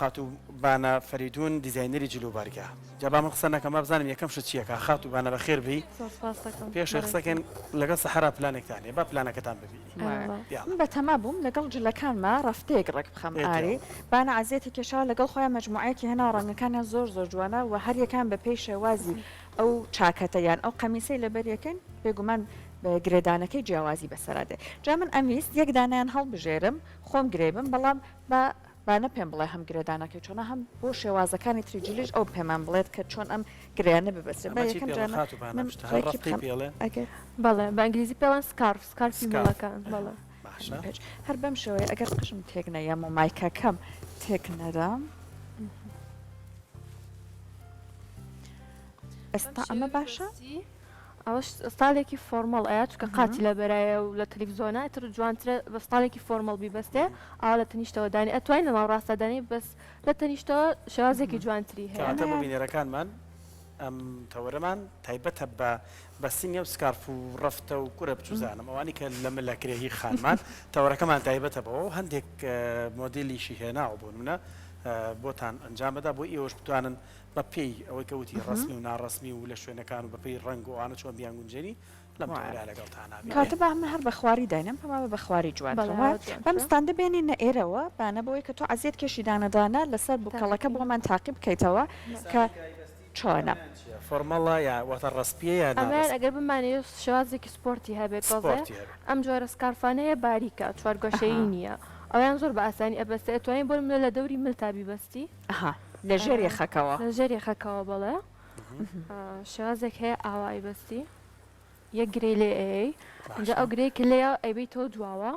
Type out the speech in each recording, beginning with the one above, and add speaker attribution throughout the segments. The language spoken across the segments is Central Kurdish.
Speaker 1: خاتو بانە فەریدون دیزاینەری جلوبەرگە جابا من قسە نەکەم بزانم یەکەم شت چیەکە خاتو بانە بەخێر بی پێش قسەکەن لەگەڵ سەحرا پلانێکتانێ با پلانەکەتان ببینی
Speaker 2: بە تەما بووم لەگەڵ جلەکانمە ڕفتەیەک ڕێک بخەم ئاری بانە عزیێتی کێشا لەگەڵ خۆیان مەجموعەیەکی هێنا ڕەنگەکانیان زۆر زۆر جوانە و هەر یەکان بە پێی شێوازی ئەو چاکەتەیان ئەو قەمیسەی لەبەریەکەن پێگومان گرێدانەکەی جیاوازی بەسەرادێ جا من ئەمیست یەک دانیان هەڵبژێرم خۆم گرێبم بەڵام بانە پێم بڵێ هەم گرێدانەکەی چۆنە هەم بۆ شێوازەکانی تریجلیش ئەو پێمان بڵێت کە چۆن ئەم گرێانە ببەسێ
Speaker 3: بەڵێ بە ئەنگلیزی پێڵەن سکارفی مەڵەکان بەڵێ
Speaker 2: هەر بەم شێوەیە ئەگەر قشم تێک نەیەم و مایکەکەم تێک نەدام ئێستا ئەمە باشە؟
Speaker 3: ئەوش ستالێکی فۆرمەڵ ئایا چکە قاتی لە بەرایە و لە تەلەڤیزۆنە تر جوانترە بە ستالێکی فۆرمەڵ بیبەستێ ئاوا لە تەنیشتەوە دانی ئەتوانین لە ماڵ ڕاستەدانی بەس لە تەنیشتەوە شێوازێکی جوانتری هەیە
Speaker 1: بۆ بینێرەکانمان ئەم تەوەرەمان تایبەتە بە سینیە و سکارف و ڕفتە و کوورە بچوزانم ئەوانی کە لە ملەکرێهی خانمان تەوەرەکەمان تایبەتە بەوە هەندێک مۆدیلیشی هێناوە بۆ منە بۆتان ئەنجام بەدا بۆ ئێوەش بتوانن بە پێی ئەوەی کەوتی ڕسمی و ناڕسمی و لە شوێنەکان و بەپێی ڕنگ و ئەوانە چۆن بیان گونجێنی لەم لەگەڵتان
Speaker 2: کاتە بە من هەر بە خواری داینم پێما بە خواری جوان بەم ستاندە بێنینە ئێرەوە بانە بۆی کە تۆ عزیێت کێشی دانەدانە لەسەر بووکەڵەکە بۆمان تاقی بکەیتەوە کە چۆنە
Speaker 1: فۆرمەڵە یا واتە ڕستپیە
Speaker 3: ئەمان ئەگەر بمانێ شێوازێکی سپۆرتی هەبێت ئەم جۆرە سکارفانەیە باریکە چوارگۆشەیی نییە ئەویان زۆر بە ئاسانی ئەبەستێ ئەتوانین بۆ منە لە دەوری ملتابی بەستی
Speaker 2: لە ژێری خەکەوە
Speaker 3: لە ژێری خەکەوە بڵێ شێوازێک هەیە ئاوای بەستی یەک گرێ لێ ئەی اینجا ئەو گرەیەکی لێە ئەیبی تۆ دواوە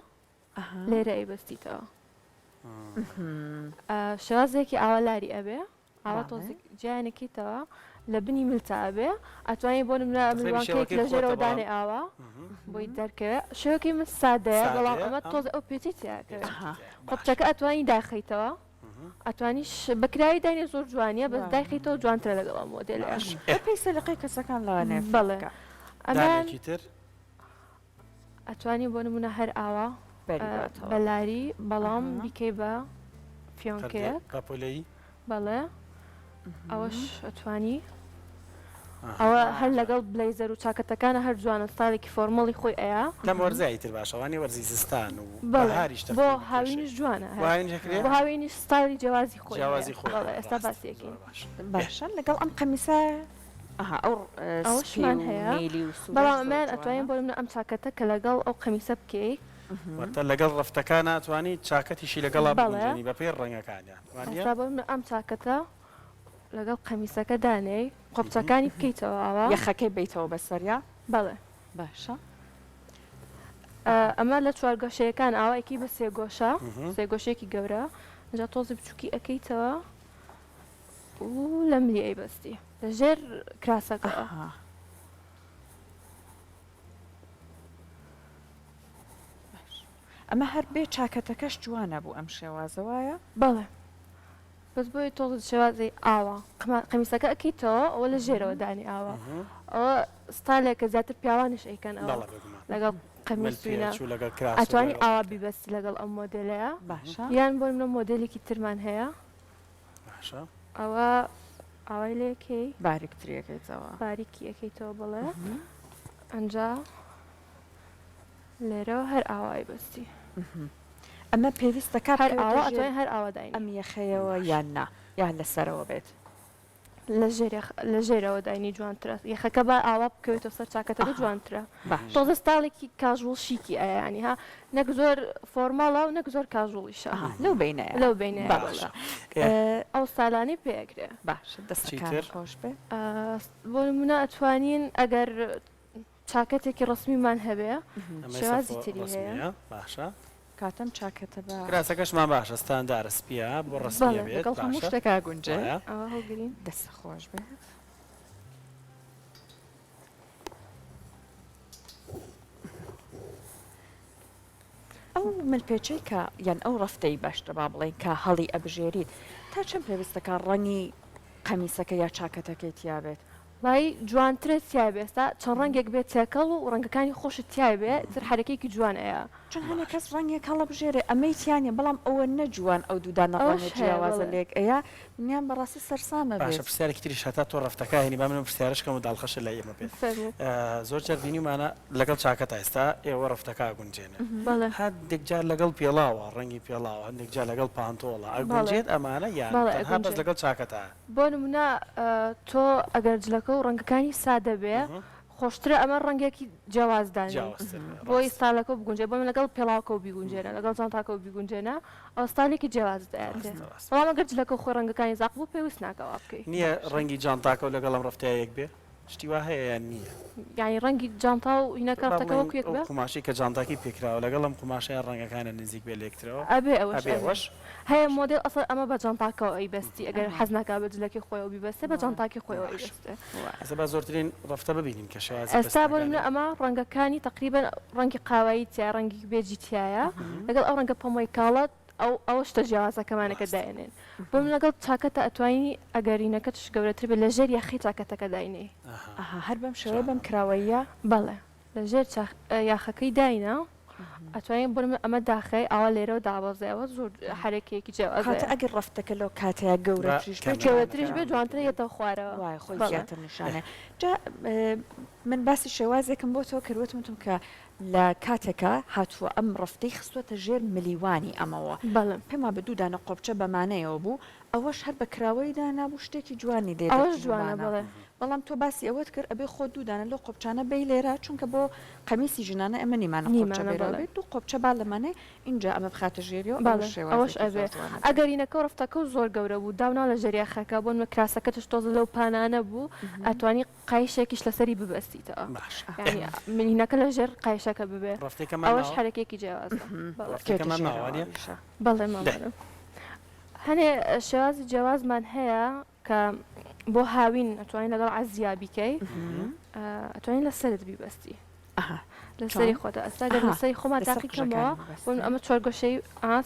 Speaker 3: لێرە ئەیبەستیتەوە شێوازێکی ئاوا لاری ئەبێ ئاوا تۆزێک جیانێکیتەوە لە بنی ملتا ئەبێ ئەتوانین بۆ ملوانکەیەک لە ژێرەوە دانێ ئاوا بۆی دەرکەوێت شێوەکی من سادەیە بەڵام ئەمە تۆز ئەو پێچی تیاکەوێت قوپچەکە ئەتوانی داخەیتەوە ئەتوانیش بەکراوی داینێ زۆر جوانیە بەس دایخیتەوە جوانترە لەگەڵ مۆدلش
Speaker 2: پێی سەلیقەی کەسەکان لەوانێ
Speaker 3: بڵێ ئەمان ئەتوانی بۆ نمونە هەر ئاوا بەلاری بەڵام بیکەی بە فیۆنکەیەک بەڵێ ئەوەش ئەتوانی ئەوە هەر لەگەڵ بلیزەر و چاکەتەکانە هەر جوانە ستالێکی فۆرمەڵی خۆی ئەیە
Speaker 1: لەم وەرزایی تر باشەوانی وەرزی زستان و
Speaker 3: بۆ هاوینش جوانە بۆ هاوینی ستالی جیاوازی خۆی ئێستا باسیەکەین
Speaker 2: باشە لەگەڵ ئەم قەمیسە
Speaker 3: ئەوشمان هەیە بەڵام ئەمان ئەتوانین بۆ منە ئەم چاکەتە کە لەگەڵ ئەو قەمیسە بکەی
Speaker 1: وەرتە لەگەڵ ڕفتەکانە ئەتوانی چاکەتیشی لەگەڵا بڵێنی بە پێی ڕەنگەکانیان
Speaker 3: بۆ منە ئەم چاکەتە لەگەڵ قەمیسەکە دانەی قۆپچەکانی بکەیتەوە ئاوا
Speaker 2: یەخەکەی بیتەوە بەسەریا
Speaker 3: بەڵێ
Speaker 2: باشە
Speaker 3: ئەمە لە چوارگۆشەیەکان ئاوایەکی بە سێگۆشە سێگۆشێکی گەورە جا تۆزی بچووکی ئەەکەیتەوە و لە ملی ئەیبەستی لە ژێر کراسەکە
Speaker 2: ئەمە هەر بێ چاکەتەکەش جوانە بوو ئەم شێوازەوەیە
Speaker 3: بەڵێ بەس بۆی تۆڵ شێوازی ئاوا قەمیسەکە ئەەکەیتەوە ئەوە لە ژێرەوە دانی ئاوا ئەوە ستالێکە زیاتر پیاوانش ئەیکەن ئەوە لەگەڵ قەمیسینە ئەتوانی ئاوا بیبەستی لەگەڵ ئەم مۆدلەیە
Speaker 2: باشە
Speaker 3: یان بۆ منە مۆدلێکی ترمان هەیە ئەوە ئاوای لێکەی
Speaker 2: باریکترەکەیتەوە
Speaker 3: باریکی ئەەکەیتەوە بڵێ ئەنجا لێرەوە هەر ئاوای بەستی
Speaker 2: ئەمە پێویستە کار
Speaker 3: ئاوا ئەتوانین هەر ئاواداین
Speaker 2: ئەم یەخەیەوە یان نا یان لەسەرەوە بێت
Speaker 3: لە ژێرەوە داینی جوانترە یەخەکە بە ئاوا بکەوێتەوە سەر چاکەتەکە جوانترە تۆزە ستاڵێکی کاژوڵ شیکی ئەیانی ها نەک زۆر فۆرماڵە و نەک زۆر کاژوڵیشە
Speaker 2: لەو بینەیە
Speaker 3: لەو بینەیە ئەو سالانەی پێکرێ
Speaker 2: باشە دەستەکان خۆش بێ
Speaker 3: بۆ نمونە ئەتوانین ئەگەر چاکەتێکی ڕسمیمان هەبێ شێوازی تری هەیە
Speaker 1: باشە
Speaker 2: کاتەم چاکەتە بە
Speaker 1: کراسەکەشمان باشە ستاندارە سپیە بۆ ڕستمی بێت
Speaker 2: لەگەڵ هەموو شتێکا گونجێ
Speaker 3: ئەوە هەڵگرین
Speaker 2: دەستە خۆش بێت ئەو ملپێچەی کە یان ئەو ڕفتەی باشتە با بڵێن کە هەڵی ئەبژێریت تا چەند پێویستەکە ڕەنی قەمیسەکە یا چاکەتەکەی تیابێت
Speaker 3: لای جوانترە تیا بێستا چەند ڕەنگێک بێت تێکەڵ و ڕەنگەکانی خۆشت تیا بێ تر حرەکەیەکی جوان ئەیە
Speaker 2: چون هەنێ کەس ڕەنگێک هەڵە بژێرێ ئەمەی تیانە بەڵام ئەوە نەجوان ئەو دوودانە ڕەنگە جیاوازە لێک ئەیە منیان بەڕاستی سەرسامە
Speaker 1: باشە پرسیارێکی تریش هەتا تۆ ڕەفتەکە هێنی با منم پرسیارشکەم و داڵخەشە لە ئێمە بێت زۆر جار بینیمانە لەگەڵ چاکەت ئێستا ئێوە ڕەفتەکە گونجێنە هەندێک جار لەگەڵ پێڵاوە ڕەنگی پێڵاوە هەندێک جار لەگەڵ پانتۆڵە ئەگونجێت ئەمانە یان بەس لەگەڵ چاکەتە
Speaker 3: بۆ نمونە تۆ ئەگەر جلەکە و ڕەنگەکانی سادە بێ خۆشترە ئەمە ڕەنگێکی جیاوازدانی بۆی ستالەکە بگونجێ بۆ من لەگەڵ پێڵاوکە و بیگونجێنە لەگەڵ جانتاکە و بیگونجێنە ئەو ستالێکی جیاوازدایێتێ بەڵام ئەگەر جلەکە خۆ ڕەنگەکانی زاق بوو پێویست ناکەوە بکەیت
Speaker 1: نییە ڕەنگی جانتاکە و لەگەڵ ئەم ڕفتەیەک بێ شتی وا هەیە یان نییە
Speaker 3: یانی ڕەنگی جانتا و هینەکە ڕفتەکەەوە کوێک بێ
Speaker 1: قماشی کە جانتاکی پێکراوە لەگەڵ ئەم قماشەیە ڕەنگەکانە نزیک بێ لێکترەوە
Speaker 3: ئەبێ ئەوەش هەیە مۆدل ئەسڵ ئەمە بە جانتاکەەوە ئەی بەستی ئەگەر حەز ناکا بە جلەکی خۆیەوە بیبەستێ بە جانتاکی خۆیەوە ئەیبەستێ
Speaker 1: ئەستا با زۆرترین ڕفتە ببینین کە شێوازی
Speaker 3: ئێستا بۆ منە ئەمە ڕەنگەکانی تقریبا ڕەنگی قاوایی تیا ڕەنگی بێجی تایە لەگەڵ ئەو ڕەنگە پەمۆی کاڵەت ئەو شتە جیاوازەکەمانەکە داێنێن بۆ من لەگەڵ چاکەتە ئەتوانی ئەگەرینەکەتش گەورەتر بێت لە ژێر یاخی چاکەتەکە داینێ
Speaker 2: هەر بەم شێوەیە بەم کراوەیە
Speaker 3: بەڵێ لە ژێر یاخەکەی داینە ئەتوانین بۆ ئەمە داخی ئەوە لێرە و دابەزەوە زۆر حرەکەیەکی جیاواز
Speaker 2: ئەگەر ڕفتەکە لەو کاتەیە
Speaker 3: گەورەتریش بێ جوانترە یێتە خوارەوە
Speaker 2: وای خۆی زیاتر نیشانە من باسی شێوازێکم بۆ تۆ کردوتم کە لە کاتێکە هاتووە ئەم ڕفتەی خستوەتە ژێر ملیوانی ئەمەوە پێما بە دوودانە قۆبچە بەمانەیەوە بوو ئەوەش هەر بە کراوەیدا نابوو شتێکی جوانی دێت
Speaker 3: ئەوەش جوانە بڵێ
Speaker 2: بەڵام تۆ باسی ئەوەت کرد ئەبێ خۆ دوودانە لەو قۆبچانە بی لێرە چونکە بۆ قەمیسی ژنانە ئەمە نیمانە قۆبچە بێت دوو قۆبچە با لەمانێ اینجا ئەمە بخاتە ژێریەوە
Speaker 3: ئەوەش ئەبێ ئەگەرینەکە ڕفتەکە و زۆر گەورە بوو داونا لە ژێریاخەکە بۆ کراسەکەتش تۆزە لەو پانانە بوو ئەتوانی قایشێکیش لەسەری ببەستیتەوە منینەکە لە ژێر قایشەکە ببێ ئەوەش حرەکێکی جیاوازە بەڵێ مامەرم هەنێ شێوازی جیاوازمان هەیە کە بۆ هاوین ئەتوانین لەگەڵ عەزیا بیکەی ئەتوانین لە سەرت بیبەستی لەسەری خۆتە ئەستاگەر لەسەری خۆمان تاقیکەمەوە بۆ ئەمە چۆرگۆشەی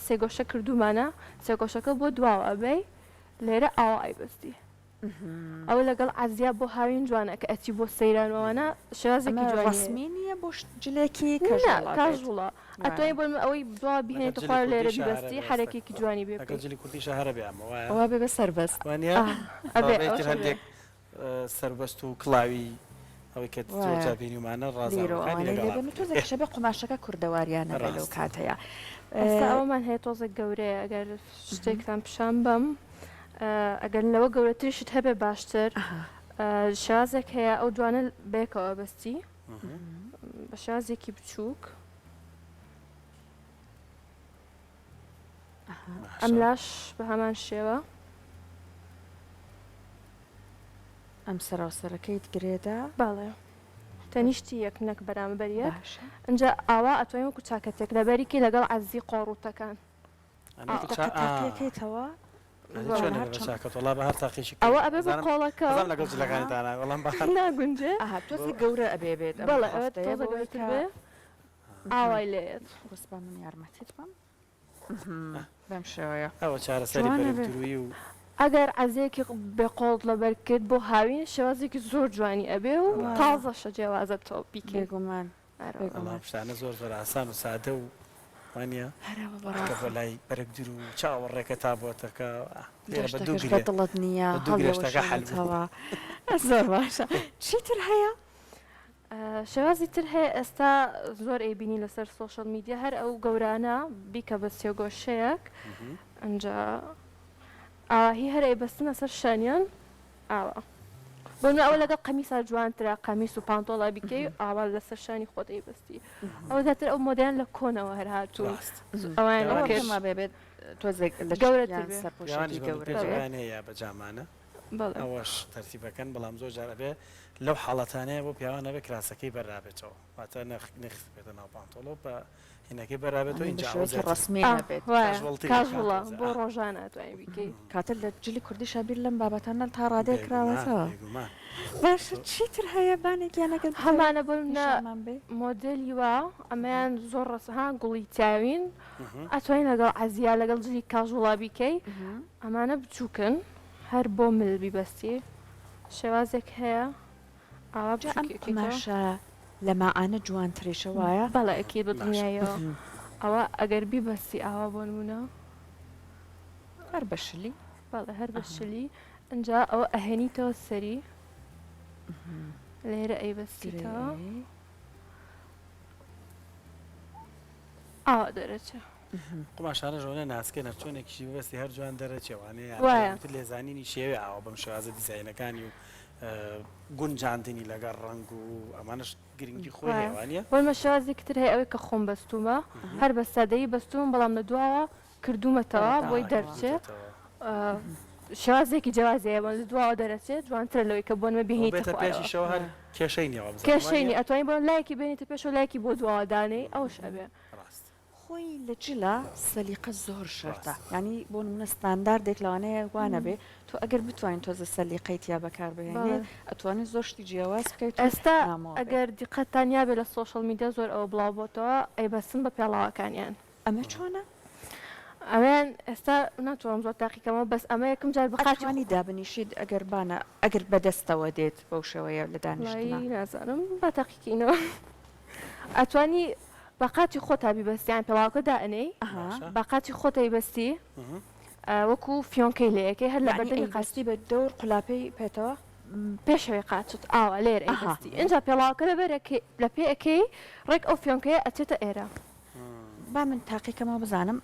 Speaker 3: سێگۆشە کردومانە سێگۆشەکە بۆ دواوە ئەبەی لێرە ئاوا ئایبستی ئەو لەگەڵ عەزیا بۆ هاوین جوانە کە ئەچی بۆ سەیرانەوەوانە شێوازێکی
Speaker 2: ڕسمی نییە بۆ جلێکی
Speaker 3: کاژوڵە ئەتوانین بۆ ئەوەی دوا بهێنێتە خوار لێرە بیبەستی حرەکێکی جوانی بێ
Speaker 1: جلی کوردیشە هەرە بێ
Speaker 2: ئەوە بێ بە سەربەست
Speaker 1: هەندێک سەربەست و کڵاوی ئەوەی کە جابینیمانە
Speaker 2: ڕازێ بە قماشەکە کوردەواریانە لەو کاتەیە
Speaker 3: ئەومان هەیە تۆزێک گەورەیە ئەگەر شتێکتان پیشان بم ئەگەر لەوە گەورەتریشت هەبێ باشتر شازێک هەیە ئەو جوانە بێکەوە بەستی بە شازێکی بچووک ئەم لاش بە هەمان شێوە
Speaker 2: ئەم سەراسەرەکەیت گرێدا
Speaker 3: باڵێ تەنیشتی یەک نەک بەرامبەریە ئەنجا ئاوا ئەتوانین وەکو چاکەتێک لەبەریکی لەگەڵ عەزی قۆڕوتەکان
Speaker 2: تاقیەکەیتەوە
Speaker 3: ئەوە ئەبێ بە قۆڵەکە
Speaker 1: لەگەڵ جلەکانتانە بەڵام
Speaker 3: ناگونجێ
Speaker 2: تۆزی گەورە ئەبێ بێت
Speaker 3: بەڵێ ئەوە تۆزە گەورەتر بێ ئاوای لێت
Speaker 2: وەسبا من یارمەتیت بم بەم شێوەیە
Speaker 1: ئەوە چارەسەری بەرەوتروی و
Speaker 3: ئەگەر عەزێکی بێقۆڵ لەبەر کرد بۆ هاوین شێوازێکی زۆر جوانی ئەبێ و تازەشە جیاوازە تۆ بیکێ
Speaker 2: گومان
Speaker 1: شتانە زۆر زۆر ئاسان و سادە و وانە بە لای بەرەگدر و چاوەڕێکە تا بۆتەکە
Speaker 2: دڵت نییە هەڵێشتەوە زۆر باشە چیتر هەیە؟
Speaker 3: شێوازی تر هەیە ئێستا زۆر ئەیبینی لەسەر سۆشەڵ میدیا هەر ئەو گەورانە بیکە بە سێگۆشەیەک ئەنجا هی هەر ئەیبەستنە سەر شانیان ئاوە بۆ ئەوە لەگەڵ قەمیسا جوانترە قەمیس و پانتۆڵا بیکەی ئاوا لەسەر شانی خۆت ئەیبەستی ئەوە زیاتر ئەو مۆدیان لە کۆنەوە هەر هاتوو
Speaker 2: ئەوانما بێبێت تۆزێک لە
Speaker 3: گەورەتر
Speaker 2: سەرپۆشی
Speaker 1: گەورەیە بە جامانە ئەوەش تەرتیبەکەن بەڵام زۆر جارە بێ لەو حاڵەتانەیە بۆ پیاوانە بێ کراسەکەی بەرابێتەوە واتە نەخ بێتە ناو پانتۆڵۆ بە هینەکەی بەرابێتەوە اینجا
Speaker 2: ڕسمی
Speaker 3: کاژوڵە بۆ ڕۆژانە دوای بیکەی
Speaker 2: کاتە لە جلی کوردیشە بیر لەم بابەتانە تا ڕادێ کراوەتەوە باشە چیتر هەیە بانێکیانەکەن
Speaker 3: هەمانە بۆ مۆدلی وە ئەمەیان زۆر ڕستها گوڵی تاوین ئەتوانین لەگەڵ عەزیا لەگەڵ جلی کاژوڵا بیکەی ئەمانە بچووکن هەر بۆ مل بیبەستی شێوازێک هەیە ئاوا
Speaker 2: جا ئەم
Speaker 3: بچووکێکی تۆ.
Speaker 2: قماشە لە ماعانە جوانترێشە وایە
Speaker 3: بەڵێ ئەکید بە دنیایەوە ئەوە ئەگەر بیبەستی ئاوا بۆ نمونە
Speaker 2: هەر بەشلی
Speaker 3: بەڵێ هەر بە شلی ئەجا ئەوە ئەهێنیتەوە سەری لێرە ئەیبەستیتەوە ئاوا دەرەچە
Speaker 1: قماشانە ژۆنە ناسکێنە چۆنێکیشی بەستی هەر جوان دەرەچێوانەیە
Speaker 3: وایە.
Speaker 1: لێزانینی شێوێ ئاوە بەم شێوازە دیزاینەکانی و گونجاندنی لەگەڵ ڕنگ و ئەمانش گرنگی خۆی
Speaker 3: وایە.
Speaker 1: هێوانە
Speaker 3: بۆمە شازێکتر هەیە ئەوەی کە خۆم بەستومە هەر بە سادەیی بەستوم بەڵام لە دواوە کردومەتەوە بۆی دەرچێت شازێکی جیازەیە بۆ لە دواوە دەرەچێت جوانترە لەوەی کە بۆنمە بهێنیتە
Speaker 1: پێشیشەوە هەر کێشەی نێوە
Speaker 3: کێشەینی ئەتوانین بۆ لایەکی بێنیتە پێش و لایەکی بۆ دواوەدانەی ئەوش ئەبێ
Speaker 2: خۆی لە جلە سەلیقە زۆر شەرتە ینی بۆ نمونە ستانداردێک لەوانەیە وانە بێ تۆ ئەگەر بتوانین تۆزە سەلیقەیت یا بەکار بهێنێت ئەتوانێت زۆر شتی جیاواز بکەیت
Speaker 3: ئێستا
Speaker 2: نامەوە بێت.
Speaker 3: ئەگەر دیقەتانیا بێ لە سۆشڵ میدیا زۆر ئەوە بڵاو بۆتەوە ئەیبەسن بە پێڵاوەکانیان
Speaker 2: ئەمە چۆنە
Speaker 3: ئەویان ئێستا ناتوانم زۆر تاقیکەمەوە بەس ئەمە یەکەم جار بەقاتی
Speaker 2: ئەتوانی دابنیشید ئەگەر بانە ئەگەر بەدەستەوە دێت بەو شێوەیە لە دانیشتنا
Speaker 3: نازانم با تاقیکەینەوە ئەتوانی بەقاتی خۆتا بیبەستیان پێڵاوکە دائنەی بەقاتی خۆتەی بەستی وەکو فیۆنکەی لەیەکەی هەر لە بەردەمی
Speaker 2: قاستی بە دەور قولاپەی پێێتەوە
Speaker 3: پێشەوەی قاچت ئاوە لێرە ئەیبەستی اینجا پێڵاوکە لە پێەکەی ڕێک ئەو فیۆنکەیە ئەچێتە ئێرە
Speaker 2: با من تاقیکەمەوە بزانم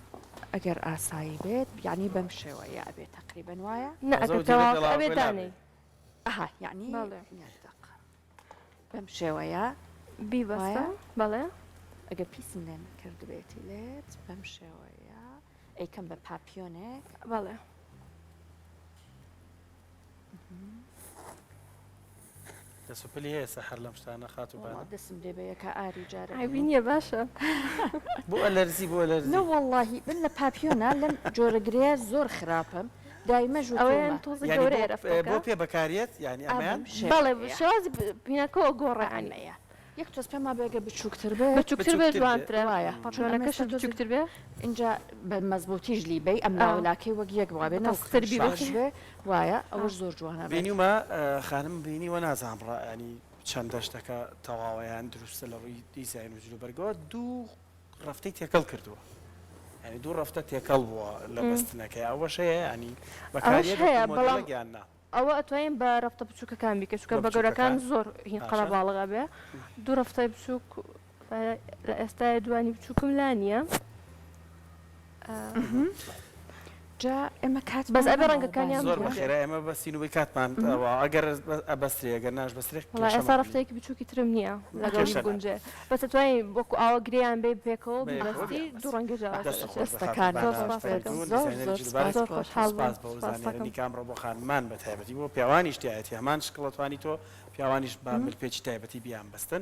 Speaker 2: ئەگەر ئاسایی بێت یعنی بەم شێوەیە ئەبێت تقریبن وایە
Speaker 3: نە ئەگەر پێڵاوکە ئەبێ دانەی
Speaker 2: ئەها یعنی
Speaker 3: بەڵێ.
Speaker 2: بەم شێوەیە
Speaker 3: بیبەستە بەڵێ
Speaker 2: ئەگەر پیسم لێن کردبێتی لێت بەم شێوەیە ئەیکەم بە پاپیۆنێک
Speaker 3: بەڵێ
Speaker 1: دەسوپلی هەیە سەحەر لەم شتانە خاتوبانە
Speaker 2: دەسم لێ بە یەکە ئاری جارە
Speaker 3: ئەبینیە باشە
Speaker 1: بۆ ئەلەرزی بۆ ئەلەرزی
Speaker 2: نە وەڵڵاهی بن لە پاپیۆنە لەم جۆرەگرەیە زۆر خراپم دایمە
Speaker 3: ئەوەیان تۆزە گەورەیە
Speaker 1: بۆ پێ بەکارێت ینی ئەمەیان
Speaker 3: بەڵێ شازی بینەکەەوە گۆڕەکانەیە
Speaker 2: یەک تۆز پێما بێگە بچووکتر بێت
Speaker 3: بچووکتر بێ جوانترە
Speaker 2: وایە
Speaker 3: پاچۆنەکەشە بچووکتر بێ
Speaker 2: اینجا بە مەزبوطیش لی ئەم ناولاکەی وەک یەک وابێ
Speaker 3: دەستر
Speaker 2: بێ وایە ئەوەش زۆر جوانە
Speaker 1: بینیمە خانم بینی وە نازانڕ ینی چەند دەشتەکە تەواوەیان دروستە لە ڕووی دیزاین و جلوبەرگەوە دوو ڕفتەی تێکەڵ کردووە ینی دوو ڕفتە تێکەڵ بووە لە بەستنەکەی ئەوەشەیە ینی بەکارێتیاننا
Speaker 3: ئەوە ئەتوانین بە ڕفتە بچووکەکان بیکە چکە بە گەورەکان زۆر هین قەڵە باڵغا بێ دوو ڕفتای بچووک لە ئێستای دوانی بچووکم لا نییە
Speaker 2: جا ئێمە کات
Speaker 3: بەس ئەبێ ڕەنگەکانیان
Speaker 1: زۆر بەخێرە ئێمە بەستینەوەی کاتمان ئەگەر ئەبەستری ئەگەر ناش بەسترێک
Speaker 3: ئێستا ڕفتەیەکی بچووکی ترم نییە لەگەڵ گونجێ بەس ئەتوانین وەکو ئاوە گریان بێ پێکەوە بەستی دوو ڕەنگە
Speaker 2: دەستەکان
Speaker 3: زۆر خۆشحاڵ
Speaker 1: کامڕۆ بۆ خانمان بە تایبەتی بۆ پیاوانی شتایەتی هەمان شکڵەتوانی تۆ پیاوانیش با ملپێکی تایبەتی بیان بەستن